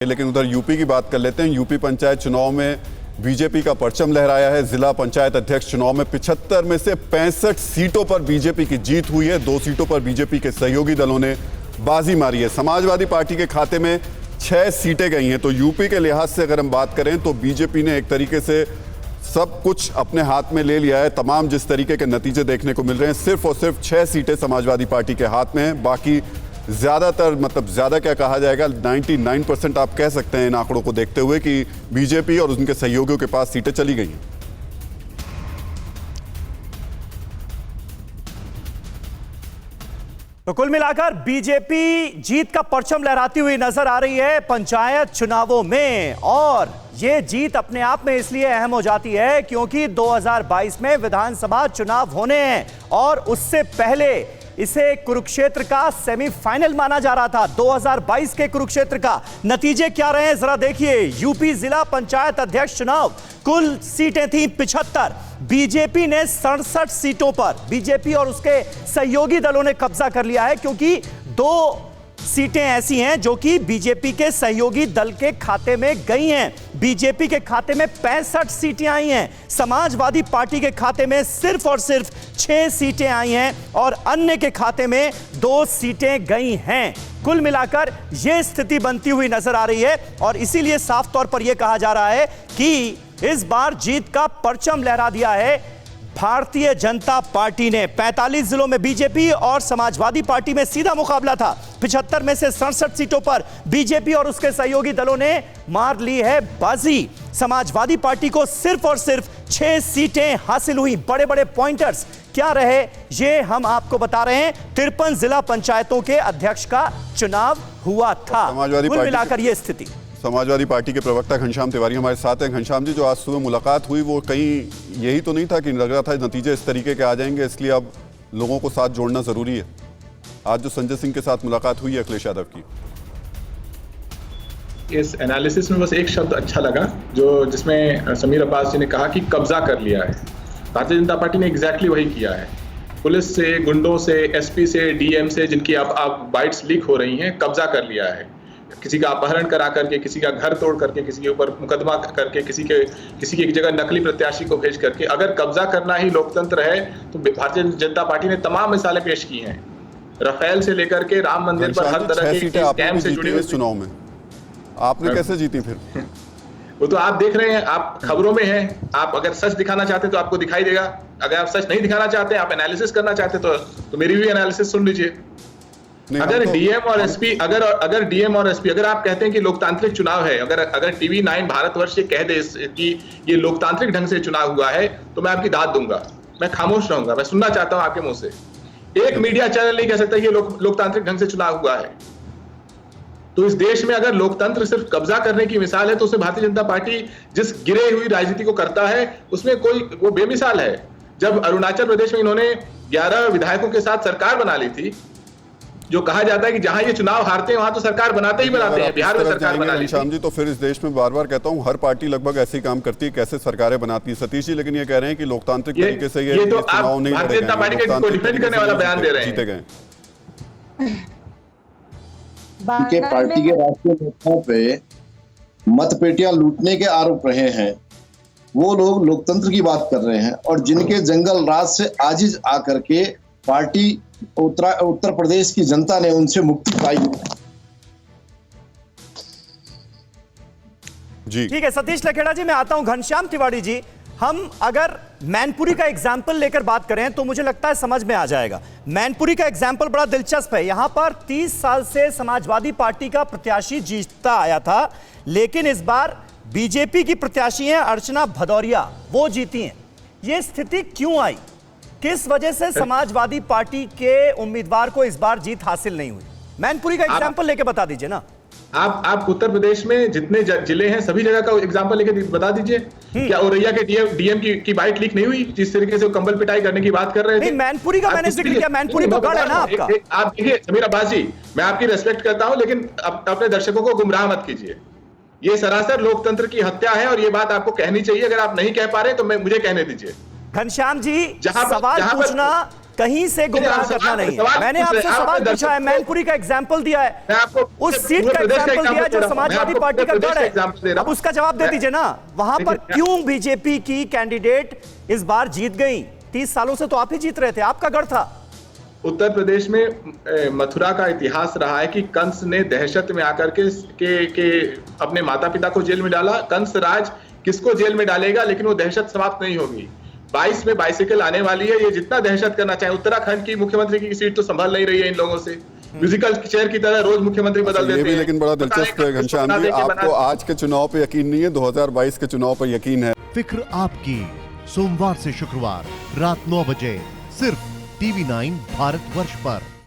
लेकिन उधर यूपी की बात कर लेते हैं। यूपी पंचायत चुनाव में बीजेपी का परचम लहराया है। जिला पंचायत अध्यक्ष चुनाव में 75 में से 65 सीटों पर बीजेपी की जीत हुई है। 2 सीटों पर बीजेपी के सहयोगी दलों ने बाजी मारी है। समाजवादी पार्टी के खाते में 6 सीटें गई हैं। तो यूपी के लिहाज से अगर हम बात करें तो बीजेपी ने एक तरीके से सब कुछ अपने हाथ में ले लिया है। तमाम जिस तरीके के नतीजे देखने को मिल रहे हैं, सिर्फ और सिर्फ 6 सीटें समाजवादी पार्टी के हाथ में हैं। बाकी ज़्यादातर, मतलब ज़्यादा क्या कहा जाएगा, 99% आप कह सकते हैं इन आंकड़ों को देखते हुए कि बीजेपी और उनके सहयोगियों के पास सीटें चली गई हैं। तो कुल मिलाकर बीजेपी जीत का परचम लहराती हुई नजर आ रही है पंचायत चुनावों में। और ये जीत अपने आप में इसलिए अहम हो जाती है क्योंकि 2022 में विधानसभा चुनाव होने हैं और उससे पहले इसे कुरुक्षेत्र का सेमीफाइनल माना जा रहा था। 2022 के कुरुक्षेत्र का नतीजे क्या रहे हैं जरा देखिए। यूपी जिला पंचायत अध्यक्ष चुनाव, कुल सीटें थी 75। बीजेपी ने 67 सीटों पर, बीजेपी और उसके सहयोगी दलों ने कब्जा कर लिया है क्योंकि 2 सीटें ऐसी हैं जो कि बीजेपी के सहयोगी दल के खाते में गई हैं। बीजेपी के खाते में 65 सीटें आई हैं, समाजवादी पार्टी के खाते में सिर्फ और सिर्फ 6 सीटें आई हैं और अन्य के खाते में 2 सीटें गई हैं। कुल मिलाकर यह स्थिति बनती हुई नजर आ रही है और इसीलिए साफ तौर पर यह कहा जा रहा है कि इस बार जीत का परचम लहरा दिया है भारतीय जनता पार्टी ने। 45 जिलों में बीजेपी और समाजवादी पार्टी में सीधा मुकाबला था। 75 में से 67 सीटों पर बीजेपी और उसके सहयोगी दलों ने मार ली है बाजी। समाजवादी पार्टी को सिर्फ और सिर्फ 6 सीटें हासिल हुई। बड़े बड़े पॉइंटर्स क्या रहे ये हम आपको बता रहे हैं। 53 जिला पंचायतों के अध्यक्ष का चुनाव हुआ था। कुल मिलाकर यह स्थिति। समाजवादी पार्टी के प्रवक्ता घनश्याम तिवारी हमारे साथ हैं। घनश्याम जी, जो आज सुबह मुलाकात हुई वो कहीं यही तो नहीं था कि लग रहा था नतीजे इस तरीके के आ जाएंगे, इसलिए अब लोगों को साथ जोड़ना जरूरी है। आज जो संजय सिंह के साथ मुलाकात हुई है अखिलेश यादव की, इस एनालिसिस में बस एक शब्द अच्छा लगा जिसमें समीर अब्बास जी ने कहा कि कब्जा कर लिया है। भारतीय जनता पार्टी ने एग्जैक्टली वही किया है। पुलिस से, गुंडों से, एसपी से, डीएम से, जिनकी आप बाइट्स लीक हो रही हैं, कब्जा कर लिया है। किसी का अपहरण करा करके, किसी का घर तोड़ करके, किसी के ऊपर मुकदमा करके, किसी की जगह नकली प्रत्याशी को भेज करके, अगर कब्जा करना ही लोकतंत्र है तो भारतीय जनता पार्टी ने तमाम मिसालें पेश की हैं। राफेल से लेकर के राम मंदिर पर हर तरह के स्कैम से जुड़ी हुई। चुनाव में आपने कैसे जीती फिर? वो तो आप देख रहे हैं, आप खबरों में हैं। आप अगर सच दिखाना चाहते हैं तो आपको दिखाई देगा। अगर आप सच नहीं दिखाना चाहते, आप एनालिसिस करना चाहते तो मेरी भी एनालिसिस सुन लीजिए। अगर डीएम और एसपी, अगर डीएम और एसपी, अगर आप कहते हैं कि लोकतांत्रिक चुनाव है, अगर टीवी 9 भारतवर्ष ये कह दे कि ये लोकतांत्रिक ढंग से चुनाव हुआ है, तो मैं आपकी दाद दूंगा। मैं खामोश रहूंगा। मैं सुनना चाहता हूं आपके मुंह से। एक मीडिया चैनल नहीं कह सकता ये लोकतांत्रिक ढंग से चुनाव हुआ है। तो इस देश में अगर लोकतंत्र सिर्फ कब्जा करने की मिसाल है तो उसमें भारतीय जनता पार्टी जिस गिरे हुई राजनीति को करता है उसमें वो बेमिसाल है। जब अरुणाचल प्रदेश में इन्होंने 11 विधायकों के साथ सरकार बना ली थी, जो कहा जाता है कि जहां ये चुनाव हारते हैं वहां तो सरकार बनाते ही बनाते हैं। बिहार में सरकार बना ली थी। जी, तो फिर इस देश में बार बार कहता हूं हर पार्टी लगभग ऐसे ही काम करती है, कैसे सरकारें बनाती है। सतीश जी, लेकिन ये कह रहे हैं कि लोकतांत्रिक तरीके से ये तो चुनाव नहीं भारतीय जनता पार्टी को डिफेंड करने वाला बयान दे रहे हैं। जीते गए के पार्टी के राष्ट्रीय नेताओं पे मतपेटियां लूटने के आरोप रहे हैं। वो लोग लोकतंत्र की बात कर रहे हैं और जिनके जंगल राज से आजिज आकर के पार्टी उत्तर प्रदेश की जनता ने उनसे मुक्ति पाई। जी ठीक है सतीश लखेड़ा जी, मैं आता हूं। घनश्याम तिवारी जी, हम अगर मैनपुरी का एग्जाम्पल लेकर बात करें तो मुझे लगता है समझ में आ जाएगा। मैनपुरी का एग्जाम्पल बड़ा दिलचस्प है। यहां पर 30 साल से समाजवादी पार्टी का प्रत्याशी जीतता आया था, लेकिन इस बार बीजेपी की प्रत्याशी हैं अर्चना भदौरिया, वो जीती हैं। ये स्थिति क्यों आई? किस वजह से समाजवादी पार्टी के उम्मीदवार को इस बार जीत हासिल नहीं हुई? मैनपुरी का एग्जाम्पल लेके बता दीजिए ना। आप उत्तर प्रदेश में जितने जिले हैं सभी जगह का एग्जांपल लेके बता दीजिए। क्या औरैया के डीएम की बाइट लीक नहीं हुई जिस तरीके से कंबल पिटाई करने की बात कर रहे थे? मैनपुरी का मैंने जिक्र किया। मैनपुरी तो गढ़ है ना आपका। आप देखिए समीर अब्बास जी, मैं आपकी रेस्पेक्ट करता हूं, लेकिन अपने दर्शकों को गुमराह मत कीजिए। ये सरासर लोकतंत्र की हत्या है और ये बात आपको कहनी चाहिए। अगर आप नहीं कह पा रहे तो मुझे कहने दीजिए। घनश्याम जी, सवाल पूछना कहीं से गुमराह करना नहीं है। मैंने आपसे सवाल पूछा है, मैनपुरी का एग्जाम्पल दिया है, उस सीट का एग्जाम्पल दिया है जो समाजवादी पार्टी का गढ़ है। अब उसका जवाब दे दीजिए ना, वहां पर क्यों बीजेपी की कैंडिडेट इस बार जीत गई? 30 सालों से तो आप ही जीत रहे थे, आपका गढ़ था। उत्तर प्रदेश में मथुरा का इतिहास रहा है कि कंस ने दहशत में आकर के अपने माता पिता को जेल में डाला। कंस राज किसको जेल में डालेगा, लेकिन वो दहशत समाप्त नहीं होगी। 22 में बाइसिकल आने वाली है, ये जितना दहशत करना चाहे। उत्तराखंड की मुख्यमंत्री की सीट तो संभल नहीं रही है इन लोगों से, म्यूजिकल चेयर की तरह रोज मुख्यमंत्री बदल देते हैं। ये भी लेकिन बड़ा दिलचस्प है घनश्याम जी, आपको आज के चुनाव पे यकीन नहीं है, 2022 के चुनाव पर यकीन है। फिक्र आपकी, सोमवार से शुक्रवार रात 9 बजे सिर्फ TV9 भारतवर्ष पर।